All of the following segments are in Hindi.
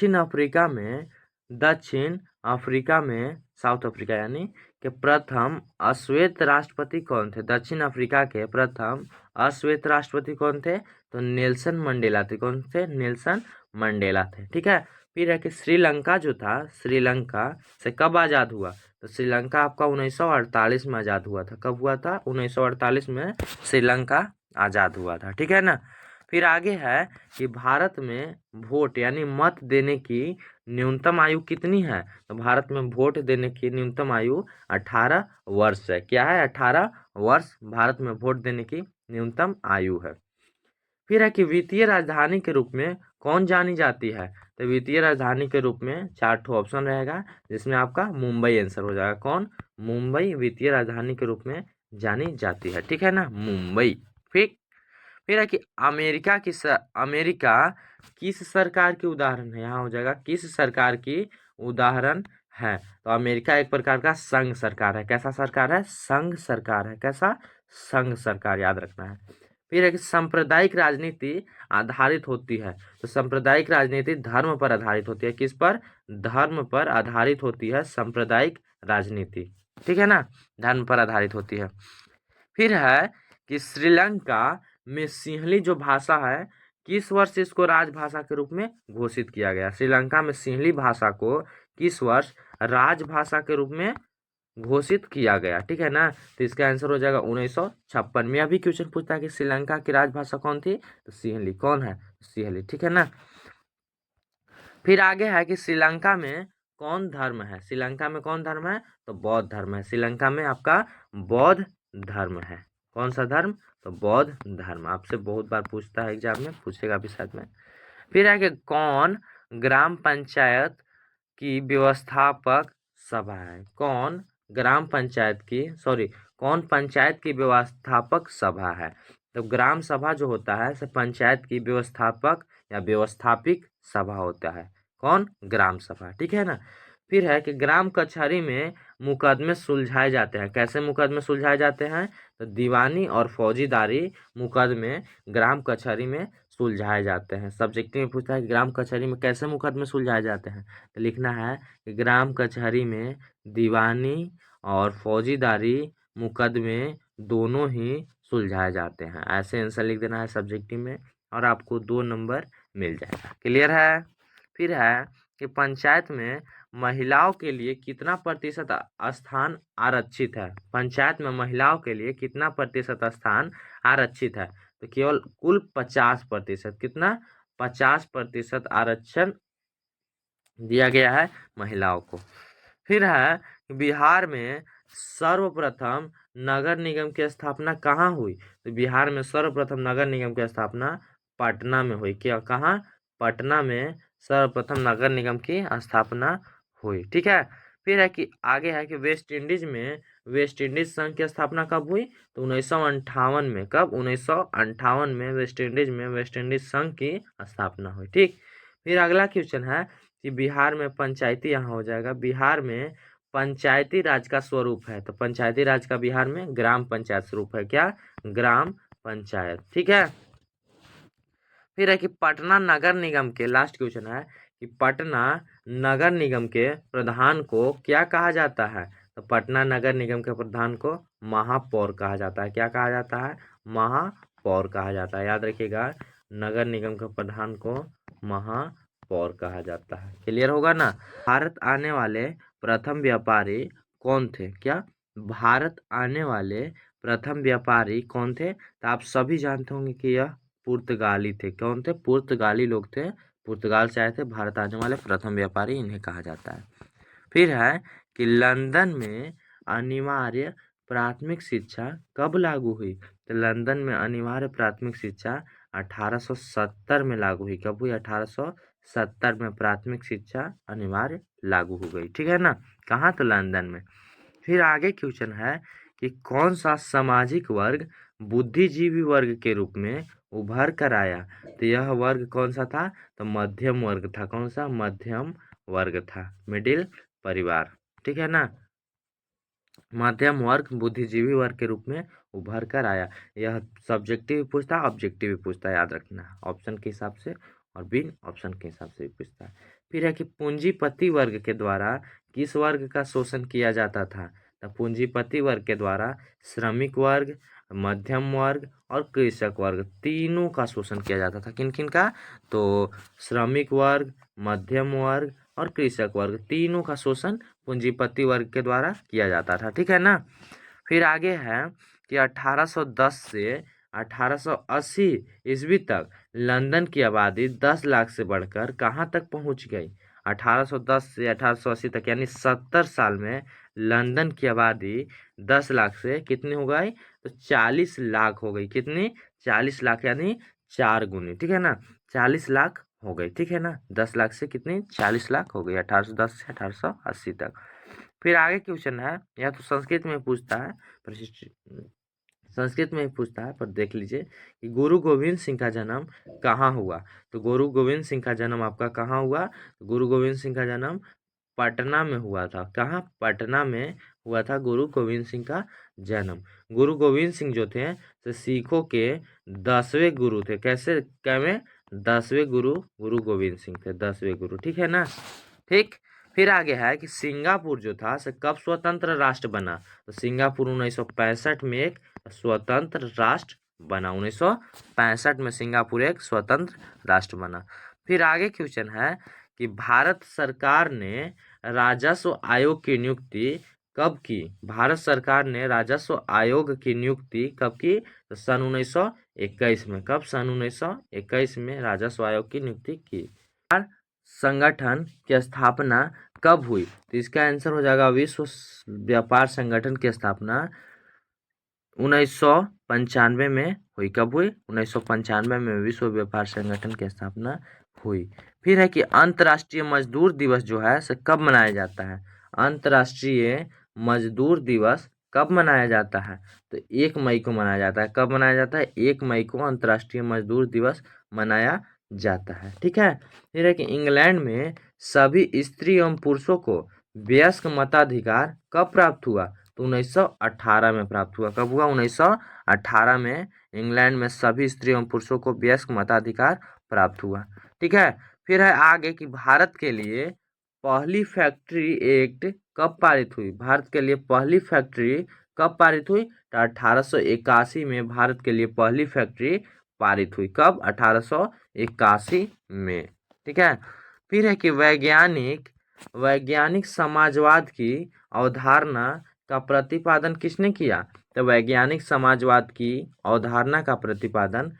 दक्षिण अफ्रीका में साउथ अफ्रीका यानी कि प्रथम अश्वेत राष्ट्रपति कौन थे? दक्षिण अफ्रीका के प्रथम अश्वेत राष्ट्रपति कौन थे? तो नेल्सन मंडेला थे। कौन थे? नेल्सन मंडेला थे। ठीक है। फिर है कि श्रीलंका जो था, श्रीलंका से कब आज़ाद हुआ? तो श्रीलंका आपका 1948 में आज़ाद हुआ था। कब हुआ था? 1948 में श्रीलंका आज़ाद हुआ था। ठीक है ना। फिर आगे है कि भारत में वोट यानी मत देने की न्यूनतम आयु कितनी है? तो भारत में वोट देने की न्यूनतम आयु 18 वर्ष है। क्या है? 18 वर्ष भारत में वोट देने की न्यूनतम आयु है। फिर है कि वित्तीय राजधानी के रूप में कौन जानी जाती है? तो वित्तीय राजधानी के रूप में 4 ऑप्शन रहेगा, जिसमें आपका मुंबई आंसर हो जाएगा। कौन? मुंबई वित्तीय राजधानी के रूप में जानी जाती है। ठीक है ना, मुंबई। फिर है कि अमेरिका किस सरकार की उदाहरण है? यहाँ हो जाएगा किस सरकार की उदाहरण है? तो अमेरिका एक प्रकार का संघ सरकार है। कैसा सरकार है? संघ सरकार है। कैसा? संघ सरकार, याद रखना है। फिर है कि सांप्रदायिक राजनीति आधारित होती है। तो सांप्रदायिक राजनीति धर्म पर आधारित होती है। किस पर? धर्म पर आधारित होती है सांप्रदायिक राजनीति। ठीक है ना, धर्म पर आधारित होती है। फिर है कि श्रीलंका में सिंहली जो भाषा है, किस वर्ष इसको राजभाषा के रूप में घोषित किया गया? श्रीलंका में सिंहली भाषा को किस वर्ष राजभाषा के रूप में घोषित किया गया? ठीक है ना, तो इसका आंसर हो जाएगा 1956 में। अभी क्वेश्चन पूछता है कि श्रीलंका की राजभाषा कौन थी? तो सिंहली। कौन है? सिंहली। ठीक है ना। फिर आगे है कि श्रीलंका में कौन धर्म है? श्रीलंका में कौन धर्म है? तो बौद्ध धर्म है। श्रीलंका में आपका बौद्ध धर्म है। कौन सा धर्म? तो बौद्ध धर्म। आपसे बहुत बार पूछता है, एग्जाम में पूछेगा भी शायद में। फिर है कि कौन ग्राम पंचायत की व्यवस्थापक सभा है? कौन ग्राम पंचायत की कौन पंचायत की व्यवस्थापक सभा है? तो ग्राम सभा जो होता है से पंचायत की व्यवस्थापक या व्यवस्थापिक सभा होता है। कौन? ग्राम सभा। ठीक है ना। फिर है कि ग्राम कचहरी में मुकदमे सुलझाए जाते हैं। कैसे मुकदमे सुलझाए जाते हैं? तो दीवानी और फौजीदारी मुकदमे ग्राम कचहरी में सुलझाए जाते हैं। सब्जेक्टिव में पूछता है कि ग्राम कचहरी में कैसे मुकदमे सुलझाए जाते हैं? तो लिखना है कि ग्राम कचहरी में दीवानी और फौजीदारी मुकदमे दोनों ही सुलझाए जाते हैं। ऐसे आंसर लिख देना है सब्जेक्टिव में और आपको 2 नंबर मिल जाएगा। क्लियर है। फिर है कि पंचायत में महिलाओं के लिए कितना प्रतिशत स्थान आरक्षित है? पंचायत में महिलाओं के लिए कितना प्रतिशत स्थान आरक्षित है? तो केवल कुल 50%। कितना? 50% आरक्षण दिया गया है महिलाओं को। फिर है बिहार में सर्वप्रथम नगर निगम की स्थापना कहाँ हुई? तो बिहार में सर्वप्रथम नगर निगम की स्थापना पटना में हुई। क्या? कहाँ? पटना में सर्वप्रथम नगर निगम की स्थापना हुई। ठीक है। फिर है कि आगे है कि वेस्ट इंडीज संघ की स्थापना कब हुई? तो 1958 में। कब? 1958 में वेस्ट इंडीज संघ की स्थापना हुई। ठीक। फिर अगला क्वेश्चन है कि बिहार में पंचायती, यहाँ हो जाएगा बिहार में पंचायती राज का स्वरूप है। तो पंचायती राज का बिहार में ग्राम पंचायत स्वरूप है। क्या? ग्राम पंचायत। ठीक है। फिर है कि पटना नगर निगम के, लास्ट क्वेश्चन है कि पटना नगर निगम के प्रधान को क्या कहा जाता है? तो पटना नगर निगम के प्रधान को महापौर कहा जाता है। क्या कहा जाता है? महापौर कहा जाता है। याद रखिएगा, नगर निगम के प्रधान को महापौर कहा जाता है। क्लियर होगा ना। भारत आने वाले प्रथम व्यापारी कौन थे? क्या? भारत आने वाले प्रथम व्यापारी कौन थे? तो आप सभी जानते होंगे कि यह पुर्तगाली थे। कौन थे? पुर्तगाली लोग थे। पुर्तगाल से आए थे। भारत आने वाले प्रथम व्यापारी इन्हें कहा जाता है। फिर है कि लंदन में अनिवार्य प्राथमिक शिक्षा कब लागू हुई? तो लंदन में अनिवार्य प्राथमिक शिक्षा 1870 में लागू हुई। कब हुई? 1870 में प्राथमिक शिक्षा अनिवार्य लागू हो गई। ठीक है ना। कहाँ? तो लंदन में। फिर आगे क्वेश्चन है कि कौन सा सामाजिक वर्ग बुद्धिजीवी वर्ग के रूप में उभर कर आया? तो यह वर्ग कौन सा था? तो मध्यम वर्ग था। कौन सा? मध्यम वर्ग था। मिडिल परिवार। ठीक है ना। मध्यम वर्ग बुद्धिजीवी वर्ग के रूप में उभर कर आया। यह सब्जेक्टिव भी पूछता है, ऑब्जेक्टिव भी पूछता है। याद रखना, ऑप्शन के हिसाब से और बिन ऑप्शन के हिसाब से भी पूछता है। फिर है कि पूंजीपति वर्ग के द्वारा किस वर्ग का शोषण किया जाता था? तो पूंजीपति वर्ग के द्वारा श्रमिक वर्ग, मध्यम वर्ग और कृषक वर्ग तीनों का शोषण किया जाता था। किन किन का? तो श्रमिक वर्ग, मध्यम वर्ग और कृषक वर्ग तीनों का शोषण पूंजीपति वर्ग के द्वारा किया जाता था। ठीक है ना। फिर आगे है कि 1810 से 1880 ईस्वी तक लंदन की आबादी 10 लाख से बढ़कर कहाँ तक पहुँच गई? 1810 से 1880 तक यानी 70 साल में लंदन की आबादी 10 लाख से कितनी हो गई? तो 40 लाख हो गई। कितनी? 40 लाख यानी 4 गुनी। ठीक है ना, 40 लाख हो गई। ठीक है ना, 10 लाख से कितनी? 40 लाख हो गई 1810 से 1880 तक। फिर आगे क्वेश्चन है, या तो संस्कृत में पूछता है, संस्कृत में ही पूछता है, पर देख लीजिए कि गुरु गोविंद सिंह का जन्म कहाँ हुआ? तो गुरु गोविंद सिंह का जन्म आपका कहाँ हुआ? गुरु गोविंद सिंह का जन्म पटना में हुआ था। कहाँ? पटना में हुआ था गुरु गोविंद सिंह का जन्म। गुरु गोविंद सिंह जो थे तो सिखों के 10वें गुरु थे। कैसे? कैवें? 10वें गुरु गुरु गोविंद सिंह थे, 10वें गुरु। ठीक है ना। ठीक। फिर आगे है कि सिंगापुर जो था से कब स्वतंत्र राष्ट्र बना? तो सिंगापुर 1965 में एक स्वतंत्र राष्ट्र बना। 1965 में सिंगापुर एक स्वतंत्र राष्ट्र बना। फिर आगे क्वेश्चन है कि भारत सरकार ने राजस्व आयोग की नियुक्ति कब की? भारत सरकार ने राजस्व आयोग की नियुक्ति कब की? तो सन 1921 में। कब? सन 1921 में राजस्व आयोग की नियुक्ति की। संगठन की स्थापना कब हुई? तो इसका आंसर हो जाएगा विश्व व्यापार संगठन की स्थापना 1995 में हुई। कब हुई? 1995 में विश्व व्यापार संगठन की स्थापना हुई। फिर है कि अंतर्राष्ट्रीय मजदूर दिवस जो है से कब मनाया जाता है? अंतर्राष्ट्रीय मजदूर दिवस कब मनाया जाता है? तो 1 मई को मनाया जाता है। कब मनाया जाता है? 1 मई को अंतर्राष्ट्रीय मजदूर दिवस मनाया जाता है। ठीक है। फिर है कि इंग्लैंड में सभी स्त्री एवं पुरुषों को वयस्क मताधिकार कब प्राप्त हुआ? तो 1918 में प्राप्त हुआ। कब हुआ? 1918 में इंग्लैंड में सभी स्त्री एवं पुरुषों को वयस्क मताधिकार प्राप्त हुआ। ठीक है। फिर है आगे कि भारत के लिए पहली फैक्ट्री एक्ट कब पारित हुई? भारत के लिए पहली फैक्ट्री कब पारित हुई? तो 1881 में भारत के लिए पहली फैक्ट्री पारित हुई। कब? 1881 में। ठीक है। फिर है कि वैज्ञानिक समाजवाद की अवधारणा का प्रतिपादन किसने किया? तो वैज्ञानिक समाजवाद की अवधारणा का प्रतिपादन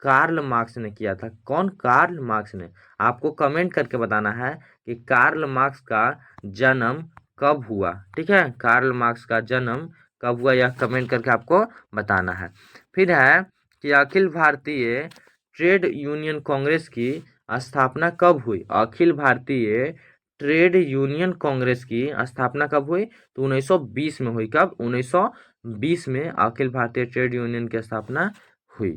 कार्ल मार्क्स ने किया था। कौन? कार्ल मार्क्स ने। आपको कमेंट करके बताना है कि कार्ल मार्क्स का जन्म कब हुआ। ठीक है, कार्ल मार्क्स का जन्म कब हुआ यह कमेंट करके आपको बताना है। फिर है कि अखिल भारतीय ट्रेड यूनियन कांग्रेस की स्थापना कब हुई? अखिल भारतीय ट्रेड यूनियन कांग्रेस की स्थापना कब हुई? तो 1920 में हुई। कब? 1920 में अखिल भारतीय ट्रेड यूनियन की स्थापना हुई।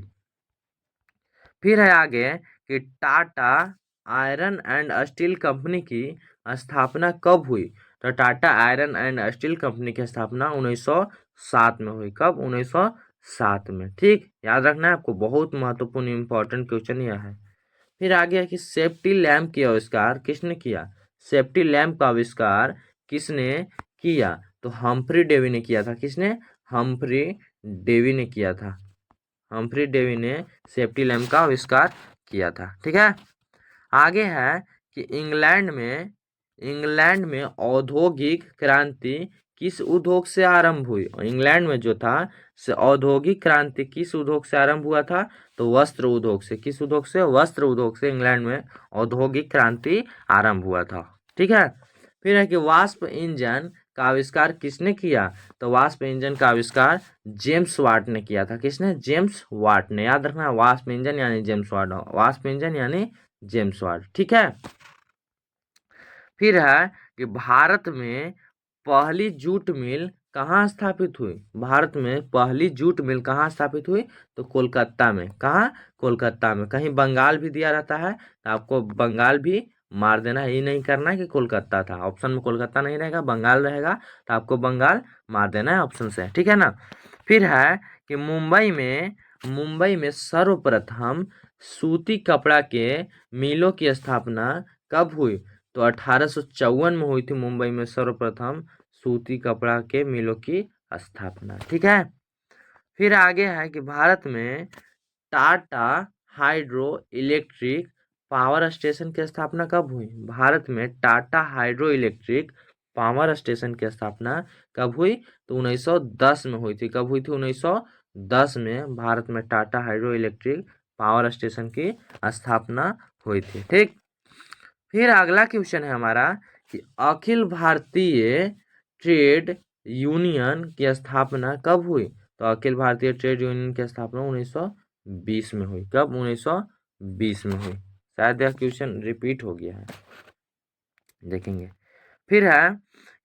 फिर है आगे कि Tata iron and steel company की स्थापना कब हुई? तो Tata iron and steel company की स्थापना 1907 में हुई। कब? 1907 में। ठीक, याद रखना है आपको, बहुत महत्वपूर्ण इंपॉर्टेंट क्वेश्चन यह है। फिर आगे है कि सेफ्टी लैम्प की आविष्कार किसने किया? सेफ्टी लैम्प का आविष्कार किसने किया? तो हम्फ्री डेवी ने किया था। किसने? हम्फ्री डेवी ने किया था। हम्फ्री डेवी ने सेफ्टी लैम्प का आविष्कार किया था। ठीक है। आगे है कि इंग्लैंड में औद्योगिक क्रांति किस उद्योग से आरंभ हुई? इंग्लैंड में जो था से औद्योगिक क्रांति किस उद्योग से आरंभ हुआ था? तो वस्त्र उद्योग से। किस उद्योग से? वस्त्र उद्योग से इंग्लैंड में औद्योगिक क्रांति आरंभ हुआ था। ठीक है। फिर है कि वाष्प इंजन का आविष्कार किसने किया? तो वाष्प इंजन का आविष्कार जेम्स वाट ने किया था। किसने? जेम्स वाट ने। याद रखना, वाष्प इंजन यानी जेम्स वाट, वाष्प इंजन यानी जेम्स वाट। ठीक है। फिर है कि भारत में पहली जूट मिल कहाँ स्थापित हुई? भारत में पहली जूट मिल कहाँ स्थापित हुई? तो कोलकाता में। कहाँ? कोलकाता में। कहीं बंगाल भी दिया रहता है तो आपको बंगाल भी मार देना है, ये नहीं करना है कि कोलकाता था। ऑप्शन में कोलकाता नहीं रहेगा, बंगाल रहेगा, तो आपको बंगाल मार देना है ऑप्शन से। ठीक है ना। फिर है कि मुंबई में सर्वप्रथम सूती कपड़ा के मिलों की स्थापना कब हुई? तो 1854 में हुई थी मुंबई में सर्वप्रथम सूती कपड़ा के मिलों की स्थापना। ठीक है, फिर आगे है कि भारत में Tata hydro electric power station की स्थापना कब हुई? भारत में Tata hydro electric power station की स्थापना कब हुई? तो 1910 में हुई थी। कब हुई थी? 1910 में भारत में Tata hydro electric power station की स्थापना हुई थी। ठीक, फिर अगला क्वेश्चन है हमारा कि अखिल भारतीय ट्रेड यूनियन की स्थापना कब हुई? तो अखिल भारतीय ट्रेड यूनियन की स्थापना 1920 में हुई। कब? 1920 में हुई। शायद यह क्वेश्चन रिपीट हो गया है, देखेंगे। फिर है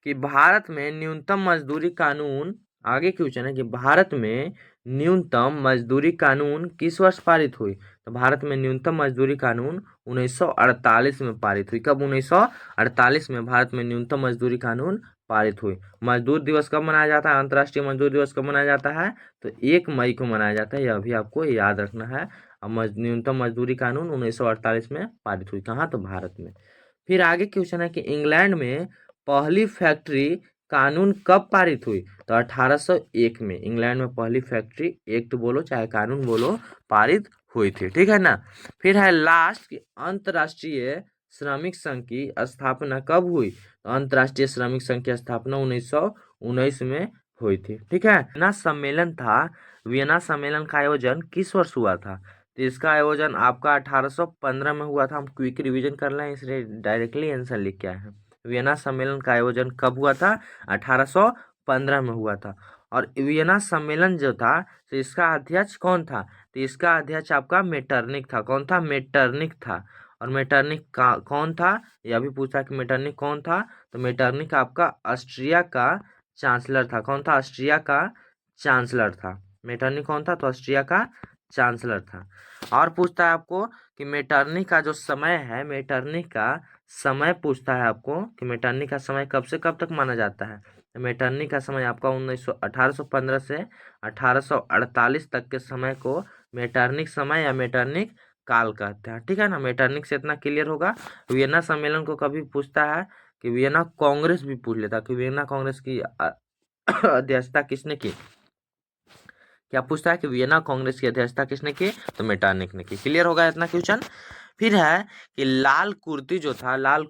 कि भारत में न्यूनतम मजदूरी कानून, आगे क्वेश्चन है कि भारत में न्यूनतम मजदूरी कानून किस वर्ष पारित हुई? तो भारत में न्यूनतम मजदूरी कानून 1948 में पारित हुई। कब? 1948 में भारत में न्यूनतम मजदूरी कानून पारित हुई। मजदूर दिवस कब मनाया जाता है? अंतर्राष्ट्रीय मजदूर दिवस कब मनाया जाता है? तो 1 मई को मनाया जाता है। यह भी आपको याद रखना है। न्यूनतम मजदूरी कानून 1948 में पारित हुई। कहाँ? तो भारत में। फिर आगे क्वेश्चन है कि इंग्लैंड में पहली फैक्ट्री कानून कब पारित हुई? तो 1801 में इंग्लैंड में पहली फैक्ट्री एक्ट बोलो चाहे कानून बोलो पारित हुई थी। ठीक है ना। फिर है लास्ट कि अंतर्राष्ट्रीय श्रमिक संघ की स्थापना कब हुई? तो अंतर्राष्ट्रीय श्रमिक संघ की स्थापना 1919 में हुई थी। ठीक है ना। सम्मेलन था, वियना सम्मेलन का आयोजन किस वर्ष हुआ था? तो इसका आयोजन आपका 1815 में हुआ था। हम क्विक रिवीजन कर लें, इसलिए डायरेक्टली आंसर लिख के आए हैं। वियना सम्मेलन का आयोजन कब हुआ था? 1815 में हुआ था। और वियना सम्मेलन जो था, तो इसका अध्यक्ष कौन था? तो इसका अध्यक्ष आपका मेटरनिक था। कौन था? मेटरनिक था। और मेटरनिक का कौन था? यह भी पूछा कि मेटरनिक कौन था? तो मेटरनिक आपका ऑस्ट्रिया का चांसलर था। कौन था? ऑस्ट्रिया का चांसलर था। मेटरनिक कौन था? तो ऑस्ट्रिया का चांसलर था। और पूछता है आपको कि मेटरनिक का जो समय है, मेटरनिक का समय पूछता है आपको कि मेटरनिक का समय कब से कब तक माना जाता है? तो मेटरनिक का समय आपका 1815 से 1848 तक के समय को मेटरनिक समय या मेटरनिक काल कहते हैं। ठीक है ना। मेटरनिक से इतना क्लियर होगा। वियना सम्मेलन को कभी पूछता है कि वियना कांग्रेस भी पूछ लेता कि वियना कांग्रेस की अध्यक्षता किसने की? क्या पूछता है कि वियना कांग्रेस की अध्यक्षता किसने की? तो मेटरनिक ने की। क्लियर होगा इतना क्वेश्चन। फिर है कि लाल कुर्ती जो था, लाल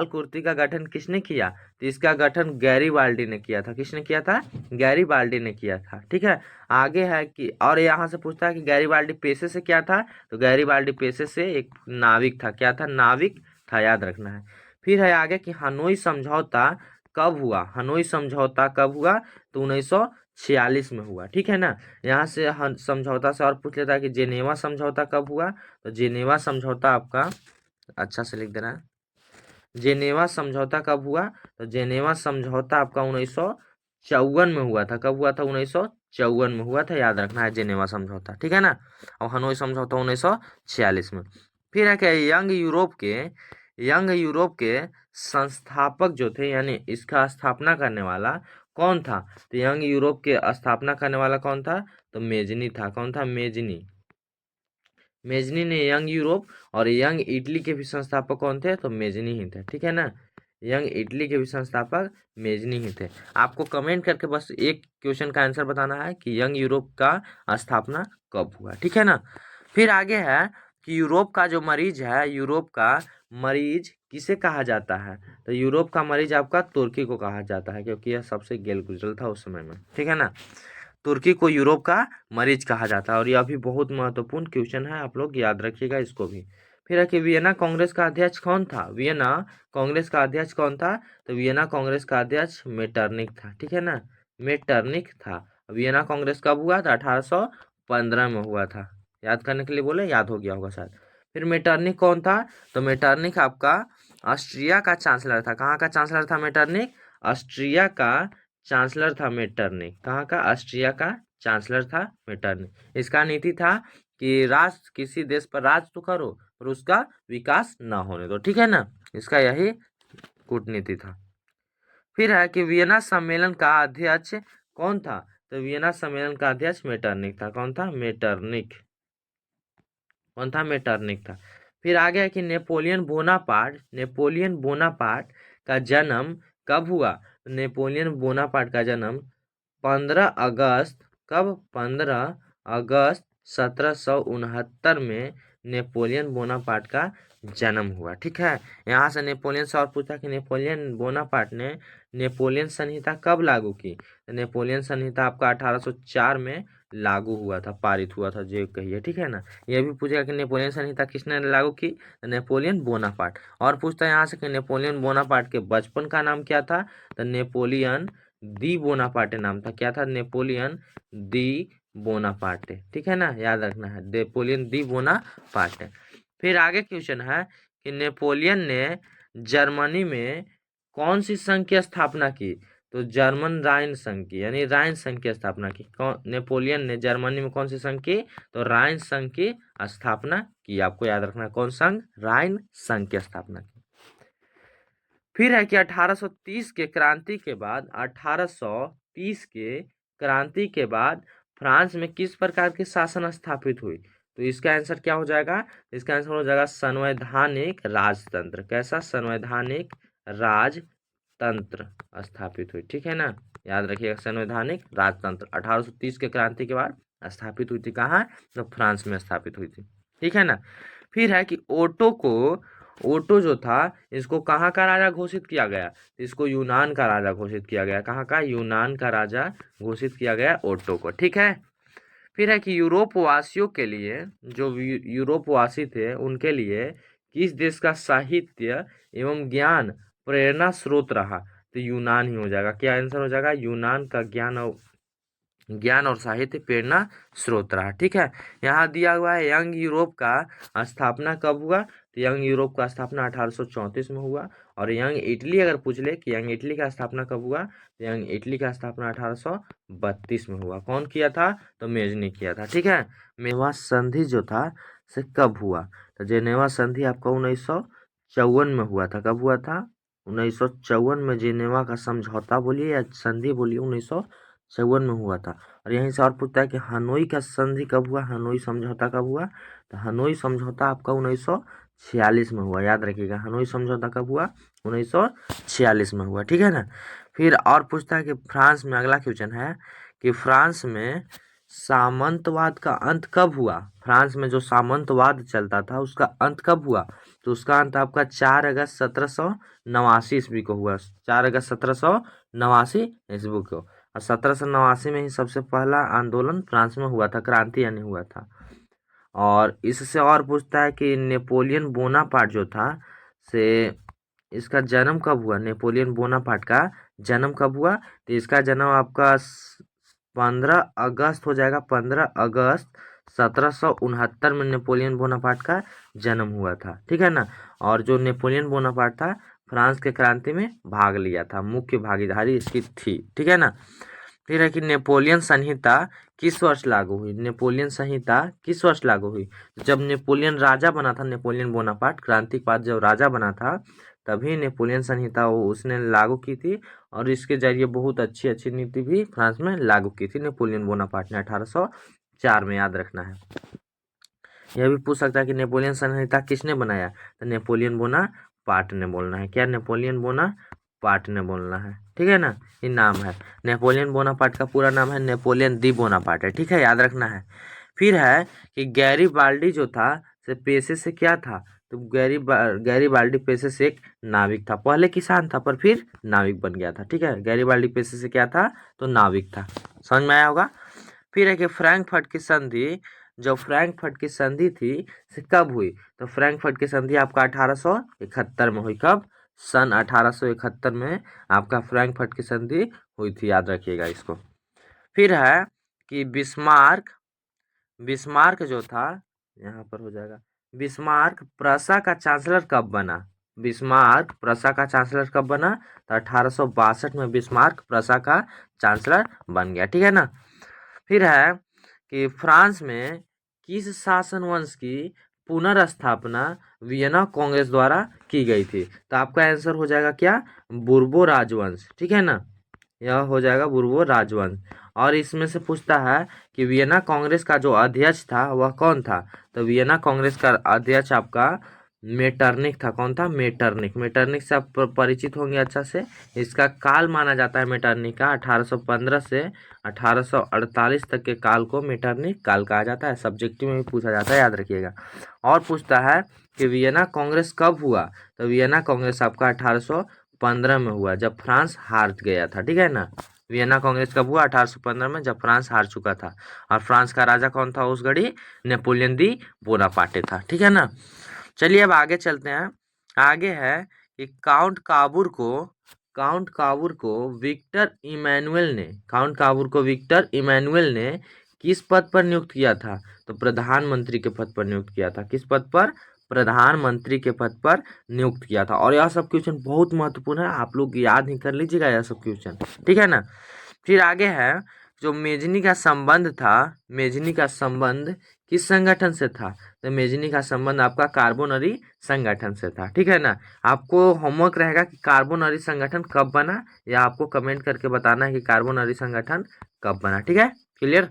कुर्ती का गठन किसने किया? तो इसका गठन गैरीबाल्डी ने किया था। किसने किया था? गैरीबाल्डी ने किया था। ठीक है। आगे है कि और यहाँ से पूछता है कि गैरीबाल्डी पेशे से क्या था? तो गैरीबाल्डी पेशे से एक नाविक था। क्या था? नाविक था, याद रखना है। फिर है आगे कि हनोई समझौता कब हुआ? हनोई समझौता कब हुआ? तो 1946 में हुआ। ठीक है ना। यहाँ से समझौता से और पूछ लेता है कि जेनेवा समझौता कब हुआ? तो जेनेवा समझौता आपका अच्छा से लिख देना है। जेनेवा समझौता कब हुआ? तो जेनेवा समझौता आपका 1954 में हुआ था। कब हुआ था? 1954 में हुआ था, याद रखना है जेनेवा समझौता। ठीक है ना। और हनोई समझौता 1946 में। फिर है क्या, यंग यूरोप के संस्थापक जो थे, यानी इसका स्थापना करने वाला कौन था? तो यंग यूरोप के स्थापना करने वाला कौन था? तो मेजनी था। कौन था? मेजनी। मेजनी ने यंग यूरोप और यंग इटली के भी संस्थापक कौन थे? तो मेजनी ही थे। ठीक है ना। यंग इटली के भी संस्थापक मेजनी ही थे। आपको कमेंट करके बस एक क्वेश्चन का आंसर बताना है कि यंग यूरोप का स्थापना कब हुआ। ठीक है ना। फिर आगे है कि यूरोप का जो मरीज है, यूरोप का मरीज किसे कहा जाता है? तो यूरोप का मरीज आपका तुर्की को कहा जाता है, क्योंकि यह सबसे गेल गुजरल था उस समय में। ठीक है ना। तुर्की को यूरोप का मरीज कहा जाता है। और यह भी बहुत महत्वपूर्ण क्वेश्चन है, आप लोग याद रखिएगा इसको भी। फिर है कि वियना कांग्रेस का अध्यक्ष कौन था? वियना कांग्रेस का अध्यक्ष कौन था? तो वियना कांग्रेस का अध्यक्ष मेटरनिक था। ठीक है ना। मेटरनिक था। वियना कांग्रेस कब हुआ था? 1815 में हुआ था। याद करने के लिए बोले, याद हो गया होगा शायद। फिर मेटरनिक कौन था? तो मेटरनिक आपका ऑस्ट्रिया का चांसलर था। कहाँ का चांसलर था मेटरनिक? ऑस्ट्रिया का चांसलर था मेटरनिक। कहाँ का? ऑस्ट्रिया का चांसलर था मेटरनिक। इसका नीति था कि राष्ट्र किसी देश पर राज तो करो और उसका विकास ना होने दो। ठीक है ना। इसका यही कूटनीति था। फिर है कि वियना सम्मेलन का अध्यक्ष कौन था? तो वियना सम्मेलन का अध्यक्ष मेटरनिक था। कौन था? मेटरनिक। कौन था? मेटरनिक था। फिर आगे है कि नेपोलियन बोनापार्ट का जन्म कब हुआ। नेपोलियन बोनापार्ट का जन्म 15 अगस्त, कब, 15 अगस्त 1769 में नेपोलियन बोनापार्ट का जन्म हुआ। ठीक है, यहाँ से नेपोलियन से और पूछा कि नेपोलियन बोनापार्ट ने नेपोलियन संहिता कब लागू की। तो नेपोलियन संहिता आपका 1804 में लागू हुआ था, पारित हुआ था, जो कहिए। ठीक है ना, यह भी पूछेगा कि नेपोलियन संहिता किसने लागू की। तो नेपोलियन बोनापार्ट। और पूछता है यहाँ से कि नेपोलियन बोनापार्ट के बचपन का नाम क्या था। तो नेपोलियन दी बोनापार्टे नाम था। क्या था, नेपोलियन दी बोनापार्टे। ठीक है ना, याद रखना है, नेपोलियन दी बोनापार्टे। फिर आगे क्वेश्चन है कि नेपोलियन ने जर्मनी में कौन सी संघ की स्थापना की। तो जर्मन राइन संघ की, यानी राइन संघ की स्थापना की। कौन, नेपोलियन ने जर्मनी में कौन सी संघ की। तो राइन संघ की स्थापना की। आपको याद रखना है, कौन संघ, राइन संघ की स्थापना की। फिर है कि 1830 के क्रांति के बाद 1830 के क्रांति के बाद फ्रांस में किस प्रकार की शासन स्थापित हुई। तो इसका आंसर क्या हो जाएगा। इसका आंसर हो जाएगा संवैधानिक राजतंत्र। कैसा, संवैधानिक राजतंत्र स्थापित हुई। ठीक है ना, याद रखिएगा, संवैधानिक राजतंत्र 1830 के क्रांति के बाद स्थापित हुई थी। कहाँ, तो फ्रांस में स्थापित हुई थी। ठीक है ना। फिर है कि ओटो जो था, इसको कहाँ का राजा घोषित किया गया। इसको यूनान का राजा घोषित किया गया। कहाँ का, यूनान का राजा घोषित किया गया ओटो को। ठीक है। फिर है कि यूरोप वासियों के लिए, जो यूरोप वासी थे उनके लिए किस देश का साहित्य एवं ज्ञान प्रेरणा स्रोत रहा। तो यूनान ही हो जाएगा। क्या आंसर हो जाएगा, यूनान का ज्ञान और साहित्य प्रेरणा स्रोत रहा। ठीक है, यहाँ दिया हुआ है यंग यूरोप का स्थापना कब हुआ। तो यंग यूरोप का स्थापना 1834 में हुआ। और यंग इटली अगर पूछ ले कि यंग इटली का स्थापना कब हुआ, तो यंग इटली का स्थापना 1832 में हुआ। कौन किया था, तो मेज ने किया था। ठीक है, मेवा संधि जो था से कब हुआ। तो जेनेवा संधि आपका 1954 में हुआ था। कब हुआ था, 1954 में जेनेवा का समझौता बोलिए या संधि बोलिए, 1954 में हुआ था। और यहीं से और पूछता है कि हनोई का संधि कब हुआ, हनोई समझौता कब हुआ। तो हनोई समझौता आपका 1946 में हुआ। याद रखिएगा, हनोई समझौता कब हुआ, 1946 में हुआ। ठीक है ना। फिर और पूछता है कि फ्रांस में, अगला क्वेश्चन है कि फ्रांस में सामंतवाद का अंत कब हुआ। फ्रांस में जो सामंतवाद चलता था उसका अंत कब हुआ। तो उसका अंत आपका 4 अगस्त 1789 ईस्वी को हुआ। 4 अगस्त 1789 ईस्वी को। और 1789 में ही सबसे पहला आंदोलन फ्रांस में हुआ था, क्रांति यानी हुआ था। और इससे और पूछता है कि नेपोलियन बोनापार्ट जो था से इसका जन्म कब हुआ। नेपोलियन बोनापार्ट का जन्म कब हुआ। तो इसका जन्म आपका 15 अगस्त हो जाएगा। 15 अगस्त 1769 में नेपोलियन बोनापार्ट का जन्म हुआ था। ठीक है ना। और जो नेपोलियन बोनापार्ट था फ्रांस के क्रांति में भाग लिया था, मुख्य भागीदारी इसकी थी। ठीक है ना। फिर है कि नेपोलियन संहिता किस वर्ष लागू हुई। नेपोलियन संहिता किस वर्ष लागू हुई। जब नेपोलियन राजा बना था, नेपोलियन बोनापार्ट क्रांति के बाद जब राजा बना था तभी नेपोलियन संहिता वो उसने लागू की थी। और इसके जरिए बहुत अच्छी अच्छी नीति भी फ्रांस में लागू की थी नेपोलियन बोनापार्ट ने 1804 में। याद रखना है। यह भी पूछ सकता है कि नेपोलियन संहिता किसने बनाया। तो नेपोलियन बोनापार्ट ने बोलना है। क्या, नेपोलियन बोनापार्ट ने बोलना है। ठीक है ना, ये नाम है। नेपोलियन बोनापार्ट का पूरा नाम है नेपोलियन दी बोनापार्ट है। ठीक है, याद रखना है। फिर है कि गैरीबाल्डी जो था से पेशे से क्या था। तो गैरीबाल्डी पेशे से एक नाविक था। पहले किसान था पर फिर नाविक बन गया था। ठीक है, गैरीबाल्डी पेशे से क्या था, तो नाविक था। समझ में आया होगा। फिर है कि फ्रैंकफर्ट की संधि, जो फ्रैंकफर्ट की संधि थी से कब हुई। तो फ्रैंकफर्ट की संधि आपका 1871 में हुई। कब, सन 1871 में आपका फ्रैंकफर्ट की संधि हुई थी। याद रखिएगा इसको। फिर है कि बिस्मार्क जो था, यहाँ पर हो जाएगा, बिस्मार्क प्रसा का चांसलर कब बना। बिस्मार्क प्रसा का चांसलर कब बना। तो 1862 में बिस्मार्क प्रसा का चांसलर बन गया। ठीक है ना। फिर है कि फ्रांस में किस शासन वंश की पुनर्स्थापना वियना कांग्रेस द्वारा की गई थी। तो आपका आंसर हो जाएगा क्या, बुर्बो राजवंश। ठीक है ना, यह हो जाएगा बुर्बो राजवंश। और इसमें से पूछता है कि वियना कांग्रेस का जो अध्यक्ष था वह कौन था। तो वियना कांग्रेस का अध्यक्ष आपका मेटरनिक था। कौन था? मेटरनिक। मेटरनिक से आप परिचित होंगे अच्छा से। इसका काल माना जाता है मेटरनिक का 1815 से 1848 तक के काल को मेटरनिक काल कहा जाता है। सब्जेक्टिव में भी पूछा जाता है, याद रखिएगा। और पूछता है कि वियना कांग्रेस कब हुआ। तो वियना कांग्रेस आपका 1815 में हुआ, जब फ्रांस हार गया था। ठीक है ना। वियना कांग्रेस कब हुआ? 1815 में, जब फ्रांस हार चुका था। और फ्रांस का राजा कौन था उस घड़ी? नेपोलियन दी बोनापार्टे था। ठीक है ना। चलिए अब आगे चलते हैं। आगे है कि काउंट काबूर को विक्टर इमैनुअल ने किस पद पर नियुक्त किया था। तो प्रधानमंत्री के पद पर नियुक्त किया था। किस पद पर? प्रधानमंत्री के पद पर नियुक्त किया था। और यह सब क्वेश्चन बहुत महत्वपूर्ण है, आप लोग याद ही कर लीजिएगा यह सब क्वेश्चन। ठीक है ना। फिर आगे है जो मेजनी का संबंध था, मेजनी का संबंध किस संगठन से था। तो मेजनी का संबंध आपका कार्बोनरी संगठन से था। ठीक है ना। आपको होमवर्क रहेगा कि कार्बोनरी संगठन कब बना, या आपको कमेंट करके बताना है कि कार्बोनरी संगठन कब बना। ठीक है, क्लियर।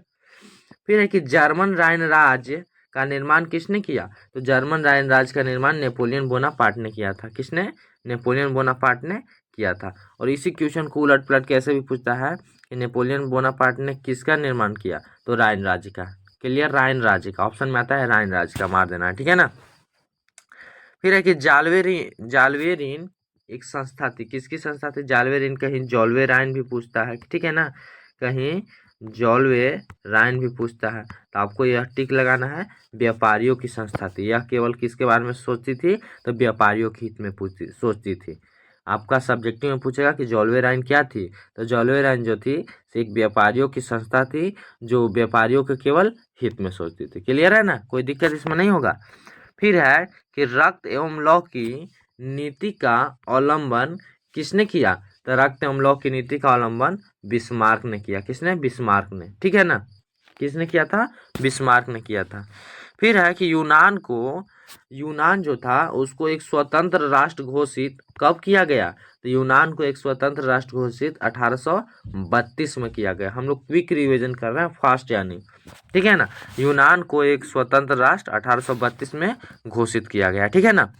फिर है कि जर्मन राइन राज्य का निर्माण किसने किया। तो जर्मन राइन राज्य का निर्माण नेपोलियन बोनापार्ट ने किया था। किसने? नेपोलियन बोनापार्ट ने किया था। और इसी क्वेश्चन को उलट पलट कैसे भी पूछता है कि नेपोलियन बोनापार्ट ने किसका निर्माण किया। तो राइन राज्य का। क्लियर, राइन राज्य का ऑप्शन में आता है, राइन राज्य का मार देना है। ठीक है ना। फिर है कि जालवेरिन एक संस्था थी। किसकी संस्था थी? जालवेरिन। कहीं जॉल्वे राइन भी पूछता है। ठीक है ना। कहीं जॉल्वे राइन भी पूछता है, तो आपको यह टिक लगाना है, व्यापारियों की संस्था थी। यह केवल किसके बारे में सोचती थी? तो व्यापारियों के हित में सोचती थी। आपका सब्जेक्टिव में पूछेगा कि जॉल्वे राइन क्या थी। तो जॉल्वे राइन जो थी एक व्यापारियों की संस्था थी, जो व्यापारियों के केवल हित में सोचती थी। क्लियर है ना, कोई दिक्कत इसमें नहीं होगा। फिर है कि रक्त एवं लौ की नीति का अवलंबन किसने किया। तो रक्त एवं लौ की नीति का अवलंबन बिस्मार्क ने किया। किसने? बिस्मार्क ने। ठीक है ना। किसने किया था? बिस्मार्क ने किया था। फिर है कि यूनान जो था उसको एक स्वतंत्र राष्ट्र घोषित कब किया गया। तो यूनान को एक स्वतंत्र राष्ट्र घोषित 1832 में किया गया। हम लोग क्विक रिवीजन कर रहे हैं, फास्ट यानी। ठीक है ना। यूनान को एक स्वतंत्र राष्ट्र 1832 में घोषित किया गया। ठीक है ना।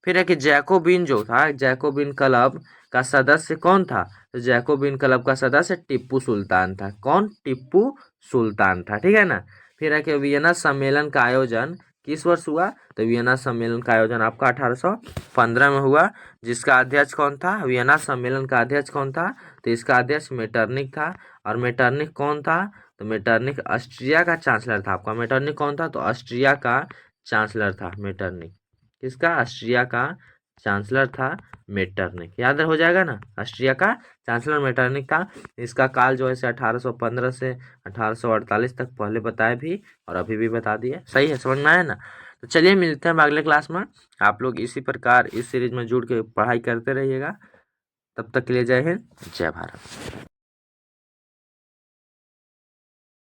फिर है कि जैकोबिन जो था, जैकोबिन क्लब का सदस्य कौन था। तो जैकोबिन क्लब का सदस्य टिप्पू सुल्तान था। कौन? टिप्पू सुल्तान था। ठीक है ना। फिर है कि वियना सम्मेलन का आयोजन किस वर्ष हुआ। तो वियना सम्मेलन का आयोजन आपका 1815 में हुआ। जिसका अध्यक्ष कौन था? वियना सम्मेलन का अध्यक्ष कौन था। तो इसका अध्यक्ष मेटरनिक था। और मेटरनिक कौन था? तो मेटरनिक ऑस्ट्रिया का चांसलर था। आपका मेटरनिक कौन था? तो ऑस्ट्रिया का चांसलर था मेटरनिक। किसका? ऑस्ट्रिया का चांसलर था मेटरनिक। याद हो जाएगा ना, ऑस्ट्रिया का चांसलर मेटरनिक था। इसका काल जो है 1815 से 1848 तक पहले बताए भी और अभी भी बता दिए। सही है, समझ में आया ना। तो चलिए मिलते हैं अगले क्लास में। आप लोग इसी प्रकार इस सीरीज में जुड़ के पढ़ाई करते रहिएगा। तब तक के लिए जय हिंद, जय भारत।